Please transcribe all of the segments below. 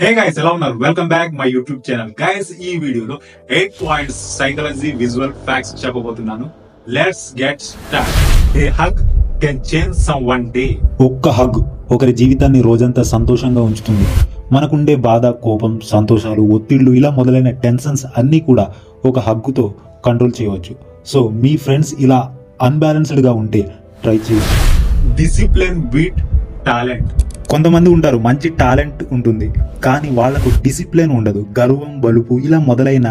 Hey guys, ఎలా ఉన్నారు? Welcome back my YouTube channel. Guys, ఈ వీడియోలో 8 పాయింట్స్ సైకాలజీ విజువల్ ఫ్యాక్ట్స్ చెప్పబోతున్నాను. Let's get start. A hug can change someone day. ఒక్క hug ఒకరి జీవితాన్ని రోజంతా సంతోషంగా ఉంచుతుంది. మనకుండే బాధ, కోపం, సంతోషాలు, ఒత్తిళ్లు ఇలా మొదలైన టెన్షన్స్ అన్నీ కూడా ఒక హగ్గుతో కంట్రోల్ చేయవచ్చు. సో మీ ఫ్రెండ్స్ ఇలా అన్బ్యాలెన్స్డ్గా ఉంటే ట్రై చేయండి. Discipline beat talent. కొంతమంది ఉంటారు, మంచి టాలెంట్ ఉంటుంది కానీ వాళ్లకు డిసిప్లిన్ ఉండదు. గర్వం, బలుపు ఇలా మొదలైన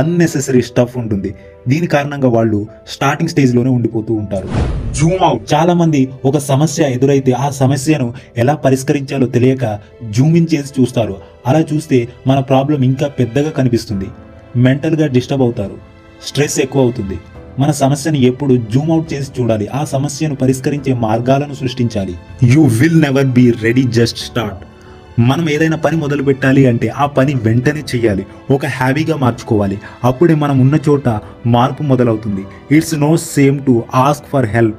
అన్నెసెసరీ స్టఫ్ ఉంటుంది. దీని కారణంగా వాళ్ళు స్టార్టింగ్ స్టేజ్లోనే ఉండిపోతూ ఉంటారు. Zoom out. చాలా మంది ఒక సమస్య ఎదురైతే ఆ సమస్యను ఎలా పరిష్కరించాలో తెలియక జూమ్ ఇన్ చేసి చూస్తారు. అలా చూస్తే మన ప్రాబ్లం ఇంకా పెద్దగా కనిపిస్తుంది. మెంటల్గా డిస్టర్బ్ అవుతారు. స్ట్రెస్ ఎక్కువ అవుతుంది. మన సమస్యను ఎప్పుడు జూమ్ అవుట్ చేసి చూడాలి. ఆ సమస్యను పరిష్కరించే మార్గాలను సృష్టించాలి. You will never be ready, just start. మనం ఏదైనా పని మొదలు పెట్టాలి అంటే ఆ పని వెంటనే చేయాలి. ఒక హ్యాబీగా మార్చుకోవాలి. అప్పుడే మనం ఉన్న చోట మార్పు మొదలవుతుంది. It's no same to ask for help.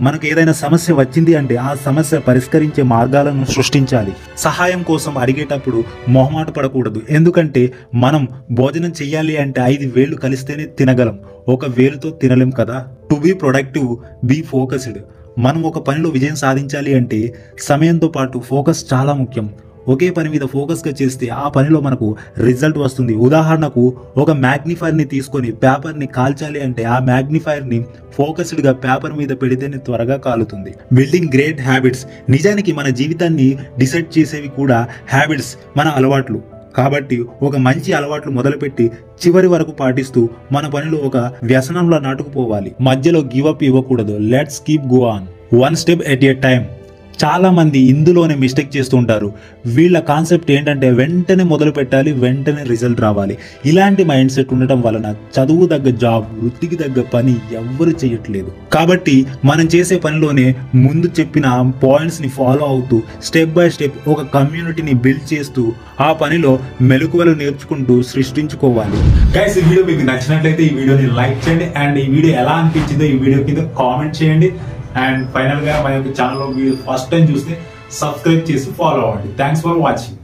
మనకు ఏదైనా సమస్య వచ్చింది అంటే ఆ సమస్య పరిష్కరించే మార్గాలను సృష్టించాలి. సహాయం కోసం అడిగేటప్పుడు మొహమాట పడకూడదు. ఎందుకంటే మనం భోజనం చెయ్యాలి అంటే 5 వేళ్ళు కలిస్తేనే తినగలం, ఒక వేలుతో తినలేం కదా. To be productive, be focused. మనం ఒక పనిలో విజయం సాధించాలి అంటే సమయంతో పాటు ఫోకస్ చాలా ముఖ్యం. ఒకే పని మీద ఫోకస్గా చేస్తే ఆ పనిలో మనకు రిజల్ట్ వస్తుంది. ఉదాహరణకు, ఒక మ్యాగ్నిఫైర్ని తీసుకొని పేపర్ని కాల్చాలి అంటే ఆ మ్యాగ్నిఫైర్ని ఫోకస్డ్గా పేపర్ మీద పెడితేనే త్వరగా కాలుతుంది. Building great habits. నిజానికి మన జీవితాన్ని డిసైడ్ చేసేవి కూడా హ్యాబిట్స్, మన అలవాట్లు. కాబట్టి ఒక మంచి అలవాట్లు మొదలుపెట్టి చివరి వరకు పాటిస్తూ మన పనిలో ఒక వ్యసనంలో నాటుకుపోవాలి. మధ్యలో గివ్ అప్ ఇవ్వకూడదు. Let's keep go on, one step at a time. చాలా మంది ఇందులోనే మిస్టేక్ చేస్తూ ఉంటారు. వీళ్ళ కాన్సెప్ట్ ఏంటంటే వెంటనే మొదలు పెట్టాలి, వెంటనే రిజల్ట్ రావాలి. ఇలాంటి మైండ్ సెట్ ఉండటం వలన చదువు తగ్గ జాబ్, వృత్తికి తగ్గ పని ఎవ్వరు చేయట్లేదు. కాబట్టి మనం చేసే పనిలోనే ముందు చెప్పిన పాయింట్స్ని ఫాలో అవుతూ స్టెప్ బై స్టెప్ ఒక కమ్యూనిటీని బిల్డ్ చేస్తూ ఆ పనిలో మెలకువలు నేర్చుకుంటూ సృష్టించుకోవాలి. గైస్, ఈ వీడియో మీకు నచ్చినట్లయితే ఈ వీడియోని లైక్ చేయండి అండ్ ఈ వీడియో ఎలా అనిపించిందో ఈ వీడియో కింద కామెంట్ చేయండి. అండ్ ఫైనల్ గా మా యొక్క ఛానల్లో వీడియో ఫస్ట్ టైం చూస్తే సబ్స్క్రైబ్ చేసి ఫాలో అవ్వండి. Thanks for watching.